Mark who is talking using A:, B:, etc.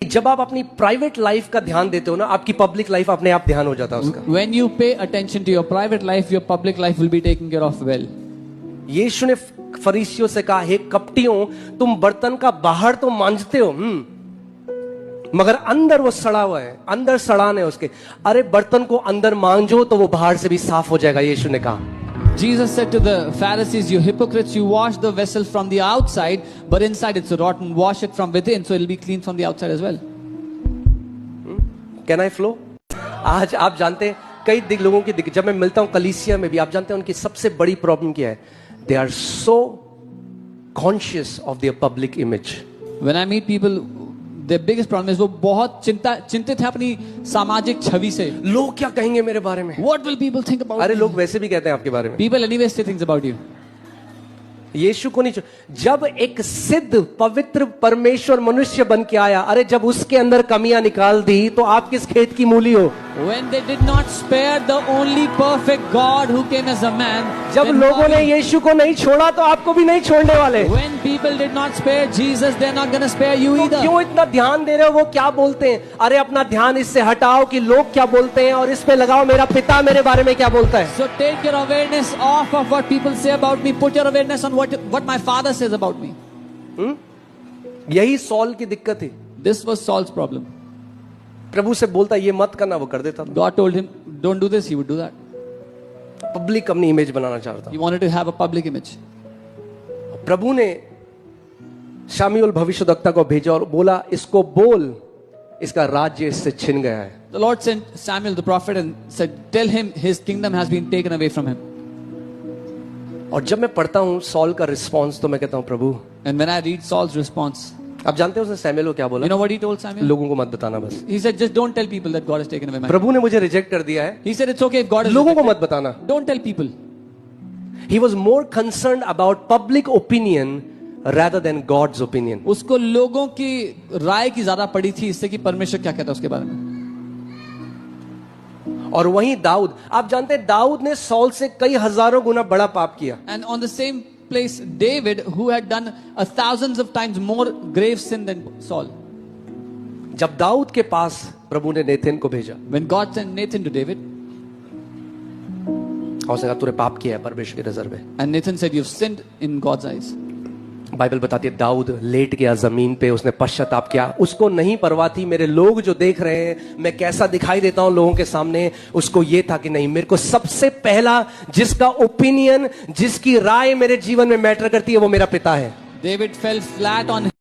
A: जब आप अपनी प्राइवेट लाइफ का ध्यान देते हो ना, आपकी पब्लिक लाइफ अपने आप ध्यान हो जाता है उसका।
B: When you pay attention to your private life, your public life will be taken care of well.
A: यीशु ने फरीसियों से कहा, हे कपटियों, तुम बर्तन का बाहर तो मांजते हो, मगर अंदर वो सड़ा हुआ है, अंदर सड़ान है उसके। अरे बर्तन को अंदर मांजो तो वो बाहर से भी साफ हो जाएगा, यीशु ने कहा।
B: Jesus said to the Pharisees, you hypocrites, you wash the vessel from the outside, but inside it's rotten. Wash it from within, so it'll be clean from the outside as well.
A: Can I flow? आज आप जानते हैं कई लोगों की, जब मैं मिलता हूं कलीसिया में भी, आप जानते हैं उनकी सबसे बड़ी प्रॉब्लम क्या है? They are so conscious of their public image.
B: When I meet people, their biggest problem is वो बहुत चिंतित है अपनी सामाजिक छवि से।
A: लोग क्या कहेंगे मेरे बारे में?
B: What will people think about
A: अरे
B: me?
A: लोग वैसे भी कहते हैं आपके बारे में।
B: People anyway say things about you.
A: यीशु को नहीं, जब एक सिद्ध पवित्र परमेश्वर मनुष्य बन के आया, अरे जब उसके अंदर कमियां निकाल दी तो आप किस खेत की मूली हो?
B: When they did not spare the only perfect God who came as a man,
A: जब लोगों ने यीशु को नहीं छोड़ा तो आपको भी नहीं छोड़ने वाले।
B: when people did not spare Jesus, they're not going to spare you
A: तो
B: either.
A: क्यों इतना ध्यान दे रहे हो वो क्या बोलते हैं? अरे अपना ध्यान इससे हटाओ कि लोग क्या बोलते हैं और इस पे लगाओ मेरा पिता मेरे बारे में क्या बोलता है।
B: So take your awareness off of what people say about me. Put your awareness on what my father says about me.
A: यही सॉल की दिक्कत थी।
B: This was Saul's problem.
A: प्रभु से बोलता ये मत करना, वो कर देता।
B: God told him, don't do this. He would do that.
A: Public अपनी इमेज बनाना चाहता।
B: He wanted to have a public image.
A: प्रभु ने शामूएल भविष्यद्वक्ता को भेजा और बोला, इसको बोल, इसका राज्य इससे छिन गया है।
B: The Lord sent Samuel the prophet and said, tell him his kingdom has been taken away from him.
A: और जब मैं पढ़ता हूं सॉल का रिस्पांस तो मैं कहता हूं प्रभु।
B: And when I read Saul's response,
A: आप जानते हो उसने सैमुएल को क्या बोला?
B: you know what he told Samuel?
A: लोगों को मत बताना बस।
B: He said, just don't tell people that God has taken away my.
A: प्रभु ने मुझे रिजेक्ट कर दिया है।
B: He said, it's okay if God has.
A: लोगों को मत बताना।
B: Don't tell people.
A: He was more concerned about public opinion rather than God's opinion.
B: उसको लोगों की राय की ज्यादा पड़ी थी इससे कि परमेश्वर क्या कहता है उसके बारे में।
A: और वहीं दाऊद, आप जानते हैं दाऊद ने सॉल से कई हजारों गुना बड़ा पाप किया।
B: And on the same place, David, who had done thousands of times more grave sin than Saul.
A: जब दाऊद के पास प्रभु ने नेथन को भेजा,
B: When God sent Nathan to David,
A: और उसने कहा तूने पाप किया है परमेश्वर की नजर में।
B: and Nathan said, you've sinned in God's eyes.
A: Bible बताती है दाऊद लेट गया जमीन पे, उसने पश्चाताप किया। उसको नहीं परवाह थी मेरे लोग जो देख रहे हैं मैं कैसा दिखाई देता हूं लोगों के सामने। उसको ये था कि नहीं, मेरे को सबसे पहला जिसका ओपिनियन, जिसकी राय मेरे जीवन में मैटर करती है वो मेरा पिता है।
B: David fell flat on